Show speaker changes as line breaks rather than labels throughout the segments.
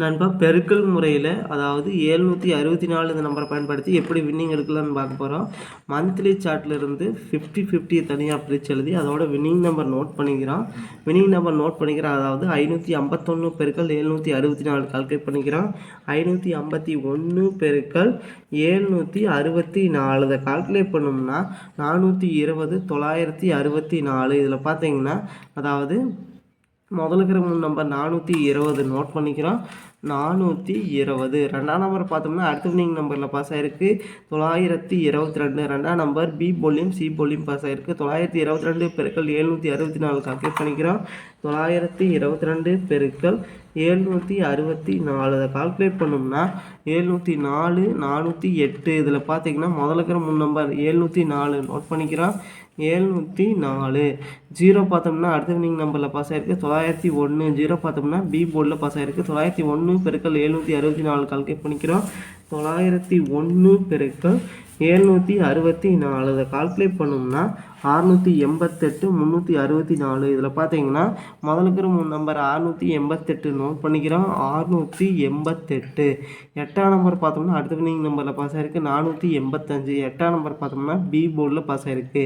நண்பா பெருக்கல் முறையில் அதாவது 764 இந்த நம்பரை பயன்படுத்தி எப்படி வின்னிங் எடுக்கலாம்னு பார்க்க போகிறோம். மந்த்லி சார்ட்லேருந்து 50-50 தனியாக பிரித்து எழுதி அதோட வின்னிங் நம்பர் நோட் பண்ணிக்கிறோம். அதாவது 551 பெருக்கல் 764 கால்குலேட் பண்ணிக்கிறோம். 551 பெருக்கல் 764 இதை கால்குலேட் பண்ணோம்னா 420 964. இதில் பார்த்தீங்கன்னா அதாவது முதல்ல இருக்கிற நம்பர் 420 நோட் பண்ணிக்கிறோம். 420 ரெண்டாம் நம்பர் பார்த்தோம்னா அடுத்த வின்னிங் நம்பரில் பாஸ் ஆகிருக்கு 922. ரெண்டாம் நம்பர் பி போலியும் சி போலியும் பாஸ் ஆகிருக்கு. 922 பெருக்கல் 764 கால்குலேட் பண்ணிக்கிறோம். 922 பெருக்கல் 764 அதை கால்குலேட் பண்ணோம்னா 704 408. இதில் பார்த்தீங்கன்னா முதல்ல இருக்கிற நம்பர் 704 நோட் பண்ணிக்கிறோம். 704 ஜீரோ பார்த்தோம்னா அடுத்த வின்னிங் நம்பரில் பாஸ் ஆகிருக்கு 901. ஜீரோ பார்த்தோம்னா பி போர்டில் பாஸ் ஆகிருக்கு 901 பெருக்கல் 764 கால்குலேட் பண்ணிக்கிறோம். 901 பெருக்கல் 764 இதை கால்குலேட் பண்ணோம்னா 688 364. இதில் பார்த்தீங்கன்னா முதல்ல இருக்கிற நம்பர் 688 நோட் பண்ணிக்கிறோம். 688. எட்டாம் நம்பர் பார்த்தோம்னா அடுத்த வின்னிங் நம்பரில் பாஸ் ஆகிருக்கு 485. எட்டாம் நம்பர் பார்த்தோம்னா பி போர்டில் பாஸ் ஆகிருக்கு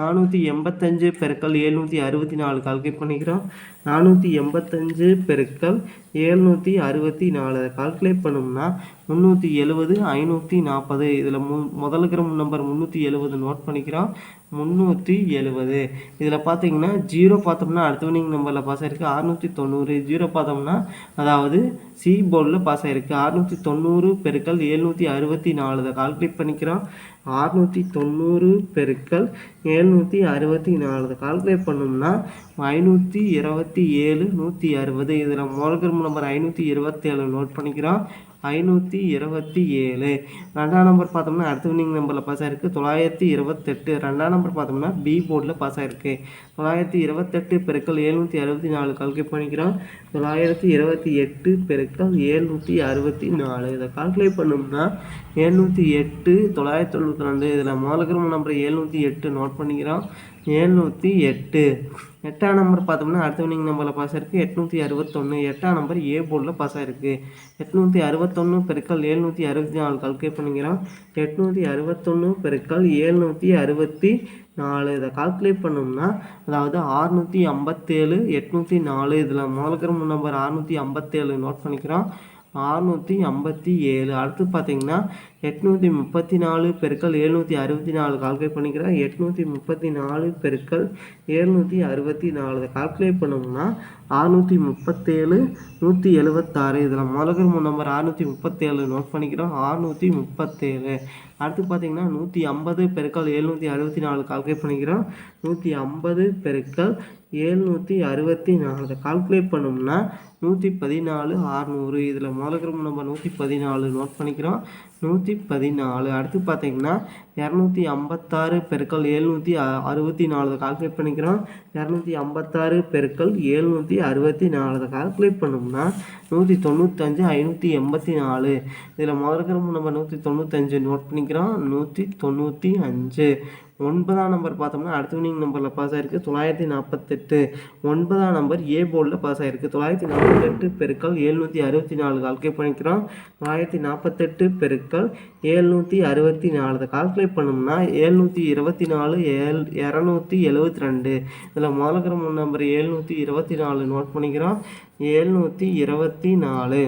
485 பெருக்கல் 764 கால்குலேட் பண்ணிக்கிறோம். 485 பெருக்கல் 764 கால்குலேட் பண்ணோம்னா 370 540. இதில் முதல்ல இருக்கிற நம்பர் 370 நோட் பண்ணிக்கிறோம். 370. இதில் பார்த்தீங்கன்னா ஜீரோ பார்த்தோம்னா அடுத்த வின்னிங் நம்பரில் பாஸ் ஆகிருக்கு 690. ஜீரோ பார்த்தோம்னா அதாவது சி போர்டில் பாஸ் ஆகிருக்கு 690 பெருக்கல் 764. இதை கால்குலேட் பண்ணிக்கிறோம். 690 பெருக்கல் 764 கால்குலேட் பண்ணோம்னா 527 160. இதில் முதல் நம்பர் 527 நோட் பண்ணிக்கிறோம். 527. ரெண்டாம் நம்பர் பார்த்தோம்னா அடுத்த வின்னிங் நம்பரில் பாஸ் ஆகிருக்கு 928. ரெண்டாம் நம்பர் பார்த்தோம்னா பி போர்டில் பாஸ் ஆகிருக்கு 928 பெருக்கல் 764 கால்குலேட் பண்ணிக்கிறோம். 928 பெருக்கல் 764 இதை கால்குலேட் பண்ணோம்னா 708 992. இதில் முதல்ல நம்பர் 708 நோட் பண்ணிக்கிறோம். 708. எட்டாம் நம்பர் பார்த்தோம்னா அடுத்த வின்னிங் நம்பரில் பாஸ் ஆகிருக்கு 861. எட்டாம் நம்பர் ஏ போர்டில் பாஸ் ஆகிருக்கு 861 பெருக்கல் 764 கால்குலேட் பண்ணிக்கிறோம். 861 பெருக்கல் 764 இதை கால்குலேட் பண்ணோம்னா அதாவது 657 804. இதில் முதல்ல நம்பர் 657 நோட் பண்ணிக்கிறோம். 657. அடுத்து பார்த்தீங்கன்னா 834 பெருக்கல் 764 கால்குலேட் பண்ணிக்கிறோம். 834 பெருக்கல் 764 இதை கால்குலேட் பண்ணோம்னா 637 176. இதில் முதல்ல நம்பர் 637 நோட் பண்ணிக்கிறோம். 637. அடுத்து பார்த்தீங்கன்னா 150 பெருக்கல் 764 கால்குலேட் பண்ணிக்கிறோம். 150 பெருக்கல் 764 கால்குலேட் பண்ணோம்னா 114 600. இதில் முதல்ல நம்பர் 114 நோட் பண்ணிக்கிறோம். 114. அடுத்து பார்த்தீங்கன்னா 256 பெருக்கல் 764 கால்குலேட் பண்ணிக்கிறோம். 256 பெருக்கல் 764 கால்குலேட் பண்ணோம்னா 195 584. இதில் முதல்ல நம்பர் 195 நோட் பண்ணிக்கிறோம். 195. ஒன்பதாம் நம்பர் பார்த்தோம்னா அடுத்த வின்னிங் நம்பரில் பாஸ் ஆகிருக்கு 948. ஒன்பதாம் நம்பர் ஏ போர்டில் பாஸ் ஆகிருக்கு 948 பெருக்கல் 764 கால்குலேட் பண்ணிக்கிறோம். 948 பெருக்கல் 764 கால்குலேட் பண்ணோம்னா 724 272. இதில் முதல்ல நம்பர் 724 நோட் பண்ணிக்கிறோம். 724.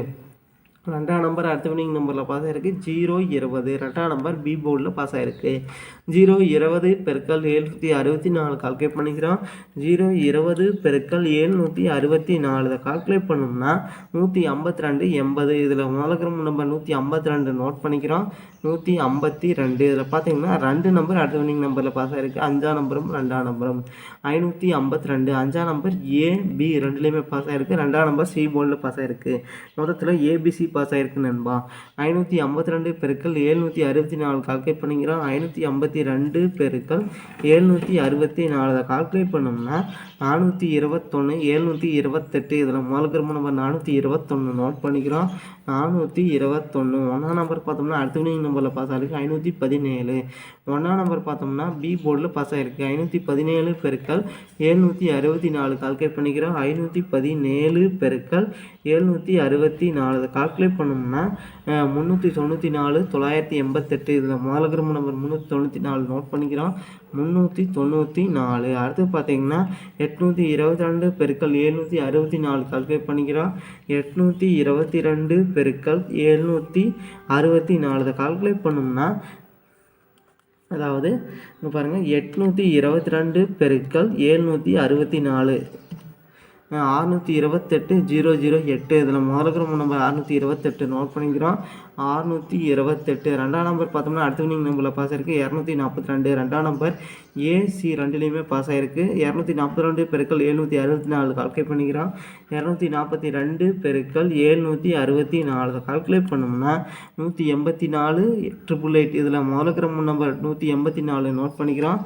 ரெண்டாம் நம்பர் அடுத்த வின்னிங் நம்பரில் பாஸ் ஆகிருக்கு 020. ரெண்டாம் நம்பர் பி போர்டில் பாஸ் ஆகிருக்கு 020 பெருக்கல் 764 கால்குலேட் பண்ணிக்கிறோம். 020 பெருக்கல் 764 இதை கால்குலேட் பண்ணோம்னா 152 80. இதில் முதல்ல நம்பர் 152 நோட் பண்ணிக்கிறோம். 152. இதில் பார்த்தீங்கன்னா ரெண்டு நம்பர் அடுத்த வின்னிங் நம்பரில் பாஸ் ஆகிருக்கு அஞ்சாம் நம்பரும் ரெண்டாம் நம்பரும் 552. அஞ்சாம் நம்பர் ஏ பி ரெண்டுலேயுமே பாஸ் ஆகிருக்கு. ரெண்டாம் நம்பர் சி போர்டில் பாஸ் ஆகிருக்கு. மொத்தத்தில் ஏபிசி பாஸ் ஆகிருக்கு நண்பா. 552 பெருக்கல் 764 கால்குலேட் பண்ணிக்கிறோம். 552 பெருக்கல் 764 அதை கால்குலேட் பண்ணோம்னா 421 728. இதில் முதல் நம்பர் 421 நோட் பண்ணிக்கிறோம். 421 ஒன்றாம் நம்பர் பார்த்தோம்னா அடுத்த வினிங் நம்பரில் பாஸ் ஆகிருக்கு 517. ஒன்றாம் நம்பர் பார்த்தோம்னா பி போர்டில் பாஸ் ஆகிருக்கு 517 பெருக்கல் 764 கால்குலேட் பண்ணிக்கிறோம். 517 பெருக்கல் 764 அதை கால்குலேட் பண்ணோம்னா 394 988. இதில் முதல் நம்பர் 394 நோட் பண்ணிக்கிறோம். 394. அடுத்து பார்த்தீங்கன்னா 822 பெருக்கல் 764 கால்குலேட் பண்ணிக்கிறோம். 822 பெருக்கல் 764 இதை கால்குலேட் பண்ணோம்னா அதாவது இங்கே பாருங்கள் 822 பெருக்கல் 764 628 008. இதில் முதல் நம்பர் 628 நோட் பண்ணிக்கிறோம். 628. ரெண்டாம் நம்பர் பார்த்தோம்னா அடுத்த வினிங் நம்பரில் பாஸ் ஆகிருக்கு 242. ரெண்டாம் நம்பர் ஏசி ரெண்டுலேயுமே பாஸ் ஆகிருக்கு. 242 பெருக்கல் 764 கால்குலேட் பண்ணிக்கிறோம். 242 பெருக்கல் 764 கால்குலேட் பண்ணோம்னா 184 888. இதில் முதல் நம்பர் 184 நோட் பண்ணிக்கிறோம்.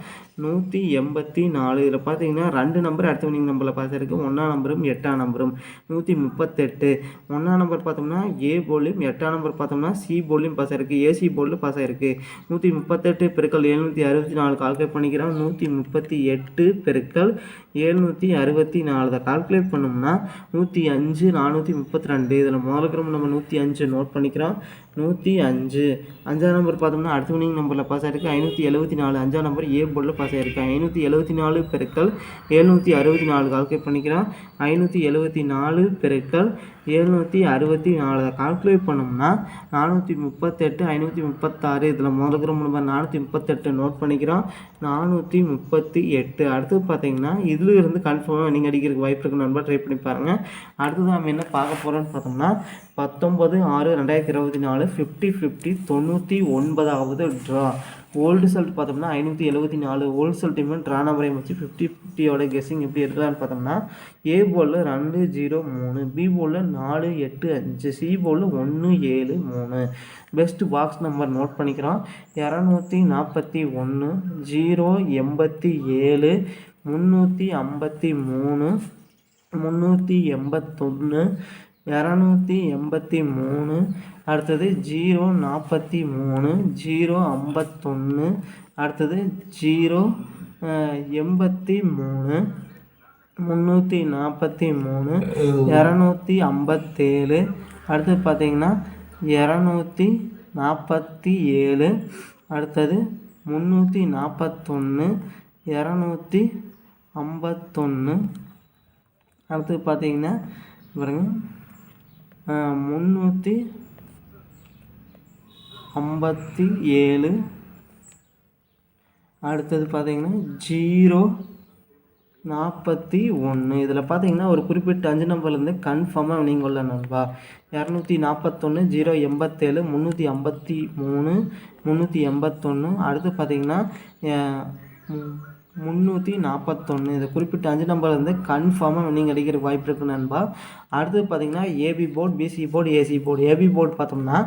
184. இதில் பார்த்தீங்கன்னா ரெண்டு நம்பர் அடுத்த வினிங் நம்பரில் பாஸ் ஆகிருக்கு. ஒன்றாம் நம்பரும் 8ஆம் நம்பரும் 138. ஒன்றாம் நம்பர் பார்த்தோம்னா ஏ போர்ட்லையும் 8ஆம் நம்பர் பார்த்தோம்னா சி போர்ட்லையும் பாஸ் ஆகிருக்கு. ஏசி போர்டில் பாஸ் ஆகிருக்கு. 138 பெருக்கல் 764 கால்குலேட் பண்ணிக்கிறோம். 138 பெருக்கல் 764 அதை கால்குலேட் பண்ணோம்னா 105 432. இதில் முதல் நம்ம 105 நோட் பண்ணிக்கிறோம். 105. அஞ்சாம் நம்பர் பார்த்தோம்னா அடுத்த வினிங் நம்பரில் பாஸ் ஆகிருக்கு 574. அஞ்சாம் நம்பர் ஏ போர்டில் பாஸ் ஆகிருக்கு. 574 பெருக்கல் 764 கால்குலேட் பண்ணிக்கிறோம். 574 பெருக்கல் 764 அதை கால்குலேட் பண்ணோம்னா 438 536. இதில் முதல் நம்பர் 438 நோட் பண்ணிக்கிறோம். 438. அடுத்து பார்த்தீங்கன்னா இதில் இருந்து கன்ஃபார்மாக நீங்கள் அடிக்கிறதுக்கு வாய்ப்பு இருக்கு நண்பா, ட்ரை பண்ணி பாருங்கள். அடுத்தது நம்ம என்ன பார்க்க போகிறோம்னு பார்த்தோம்னா 19/6/2024 50/50 99வது ட்ரா. ஓல்டு ரிசல்ட் பார்த்தோம்னா 574. ஓல்டு ரிசல்ட்டுமே ட்ரா நம்பரை வச்சு 50/50யோட கெஸ்ஸிங் எப்படி இருக்கலான்னு பார்த்தோம்னா ஏ போர்டில் 203, பி போர்டில் 485, சி போர்டில் 173. பெஸ்ட் பாக்ஸ் நம்பர் நோட் பண்ணிக்கிறோம். 241 087 353 381 283. அடுத்தது 043 051. அடுத்தது 083 343 257. அடுத்தது பார்த்தீங்கன்னா 247. அடுத்தது 341 251. அடுத்தது பார்த்தீங்கன்னா பாருங்க 357. அடுத்தது பார்த்தீங்கன்னா 041. இதில் பார்த்தீங்கன்னா ஒரு குறிப்பிட்ட 5 நம்பர்லேருந்து கன்ஃபார்மாக நீங்கள் உள்ள நண்பா 241 087 353 381. அடுத்து பார்த்தீங்கன்னா 341. இதை குறிப்பிட்ட 5 நம்பர்லேருந்து கன்ஃபார்மாக நீங்கள் அடிக்கிற வாய்ப்பு இருக்குது நண்பா. அடுத்து பார்த்தீங்கன்னா AP board, BC board, AC board. AP board பார்த்தோம்னா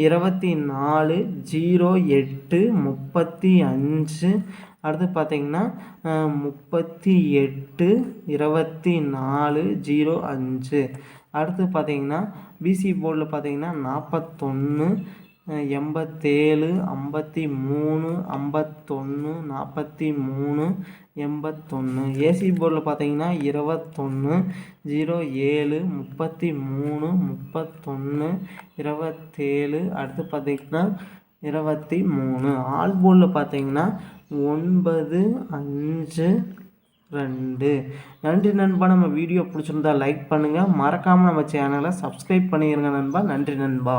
24 08 35. அடுத்து பார்த்தீங்கன்னா 38 24 05. அடுத்து பார்த்தீங்கன்னா பிசி போர்டில் பார்த்தீங்கன்னா 41 87 53 51 43 81. ஏசி போர்டில் பார்த்தீங்கன்னா 21 07 33 31 27. அடுத்து பார்த்தீங்கன்னா 23. ஆல் போர்டில் பார்த்தீங்கன்னா 9 5 2. நன்றி நண்பா. நம்ம வீடியோ பிடிச்சிருந்தா லைக் பண்ணுங்கள், மறக்காமல் நம்ம சேனலை சப்ஸ்கிரைப் பண்ணிடுங்க நண்பா. நன்றி நண்பா.